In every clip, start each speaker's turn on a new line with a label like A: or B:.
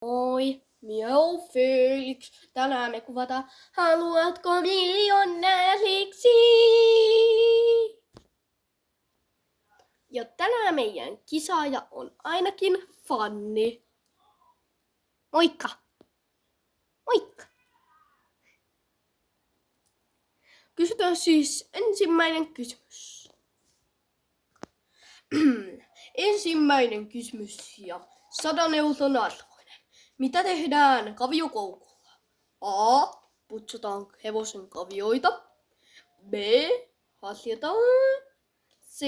A: Moi, Miau Felix. Tänään me kuvataan Haluatko miljonääriksi? Ja tänään meidän kisaaja on ainakin Fanni. Moikka! Moikka! Kysytään siis ensimmäinen kysymys. Ensimmäinen kysymys ja 100 euron arvoinen. Mitä tehdään kaviokoukulla? A. Putsataan hevosen kavioita. B. Hasjetaan. C.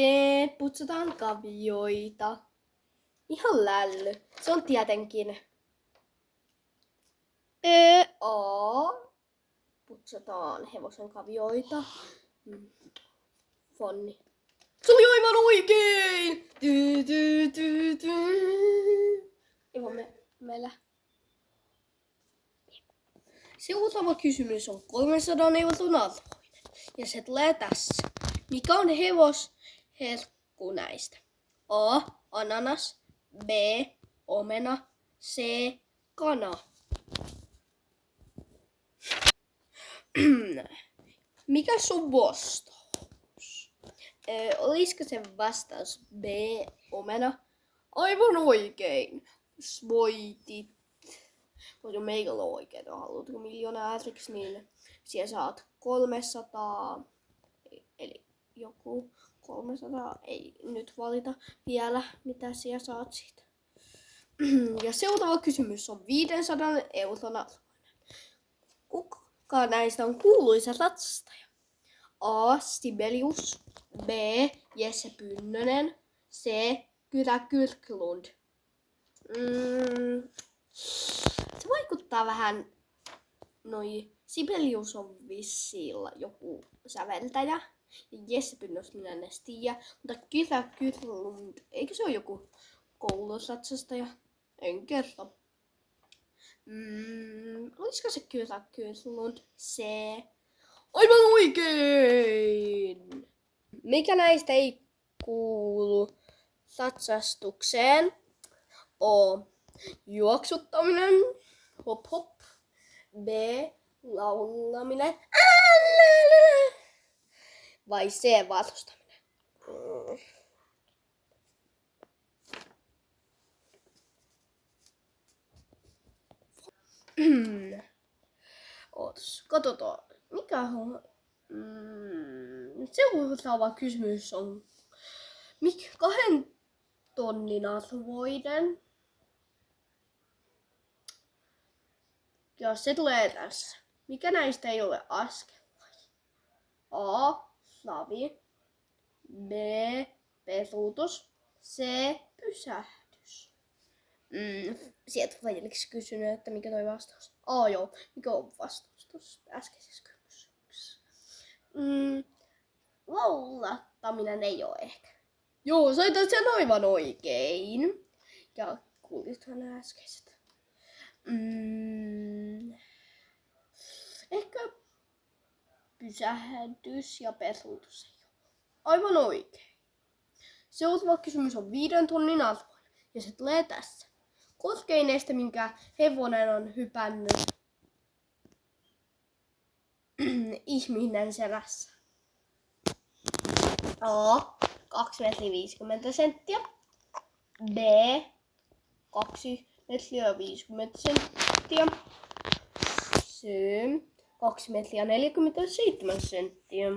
A: Putsataan kavioita. Ihan lälly. Se on tietenkin A. Putsataan hevosen kavioita. Fanni. Se oli aivan oikein! Meillä. Seuraava kysymys on 300 euron arvoinen. Ja se tulee tässä. Mikä on hevosherkku näistä? A. Ananas. B. Omena. C. Kana. Mikä sun vastaus? Olisiko se vastaus B. Omena? Aivan oikein. Voitit. Mutta meikä ole oikein, haluatko miljonääriksi, niin siellä saat 300, eli joku 300, ei nyt valita vielä, mitä siellä saat siitä. Ja seuraava kysymys on 500 euron arvoinen. Kuka näistä on kuuluisa ratsastaja? A. Sibelius. B. Jesse Pynnönen. C. Kyrä Kyrklund. Se vaikuttaa vähän, Sibelius on vissiin joku säveltäjä ja Jesse Pynnös minä en edes tiedä, mutta Kyrä Kyrklund, eikö se ole joku koulusatsastaja? En kerro. Olisiko se Kyrä Kyrklund? C. Aivan oikein! Mikä näistä ei kuulu satsastukseen? O. Juoksuttaminen. Hop hop. B. Laulaminen. Vai C. Vastustaminen. Ootas, katsotaan. Mikä on? Seuraava kysymys on 2 tonnin arvoinen. Ja se tulee tässä. Mikä näistä ei ole askellaji? A. Slavi. B. Peruutus. C. Pysähdys. Sieltä Felix kysynyt, että mikä toi vastaus. Joo. Mikä on vastaus tuossa äskeisessä kysymyksessä? Laulattaminen ei ole ehkä. Joo, sait sen aivan oikein. Ja kuulithan äskeiset. Ehkä pysähdys ja peruutus ei ole. Aivan oikein. Seuraava kysymys on 5 tonnin arvoinen. Ja se tulee tässä. Korkein este, minkä hevonen on hypännyt ihminen selässä. A. 2 metriä 50 senttiä. B. 2 metriä 50 senttiä. C. 2 metriä 47 senttiä.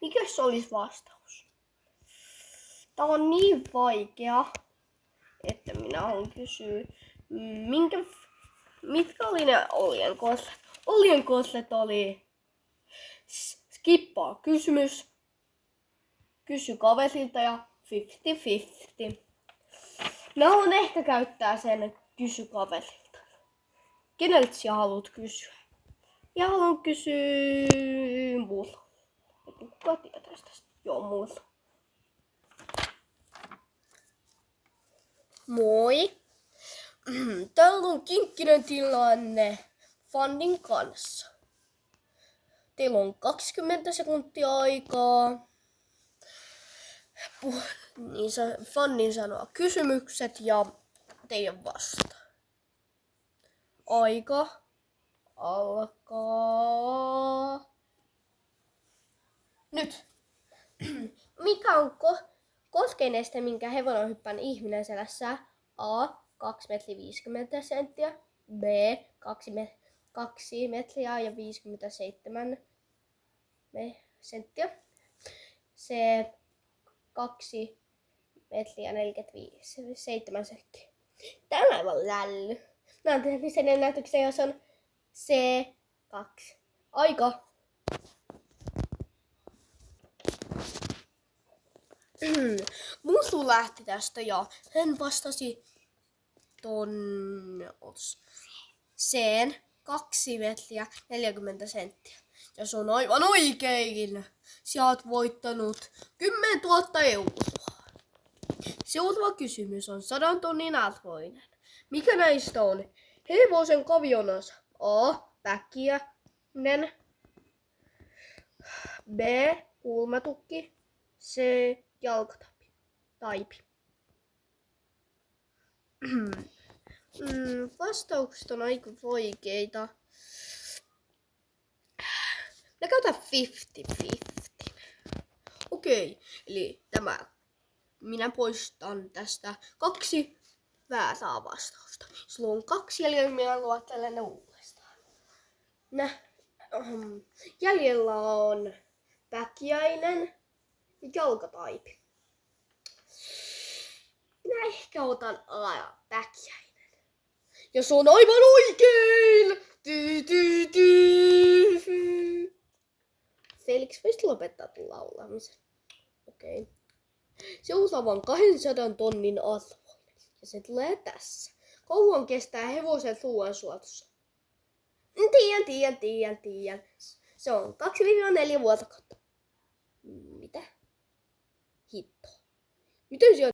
A: Mikäs olisi vastaus? Tää on niin vaikea, että minä haluan kysyä, mitkä oli ne oljenkoslet? Oljenkoslet oli skippaa kysymys, kysy kaverilta ja 50-50. Mä haluan ehkä käyttää sen kysy kaverilta. Keneltä sä haluat kysyä? Ja haluan kysyä mulla. Kuka tietäisi tästä? Joo, mulla. Moi! Täällä on kinkkinen tilanne Fannin kanssa. Teillä on 20 sekuntia aikaa. Fannin sanoo kysymykset ja teidän vasta. Aika alkaa. Nyt. Mikä on koskein este, minkä hevonen on hyppään ihminen selässä? A. 2,50 metriä. B. 2 metriä ja 57 senttiä. C. 2 metriä 47 senttiä. Tää on aivan lälly. Mä oon tehnyt sen ennätyksen, jos on C2. Aika. Musu lähti tästä ja hän vastasi C:n 2 metriä 40 senttiä. Ja se on aivan oikein. Sä oot voittanut 10 000 euroa. Seuraava kysymys on 100 tonnin arvoinen. Mikä näistä on hevosen kavionosa? A. Päkiäinen. B. Kulmatukki. C. Jalkataipi. Vastaukset on aika oikeita. Mä käytän 50-50. Okei, eli minä poistan tästä 2 väärää vastausta. Sulla on 2 jäljellä, minä luottelen ne uudestaan. Jäljellä on Päkiäinen ja Jalkataipi. Minä ehkä otan Päkiäinen. Ja se on aivan oikein! Felix, voisit lopettaa tuon laulamisen? Okei. Seuraava on 200 tonnin arvoinen. Ja se tulee tässä. Kauan kestää hevosen ruoansuotussa? Tiedän. Se on 2-4 vuorokautta. Mitä? Hitto. Miten siellä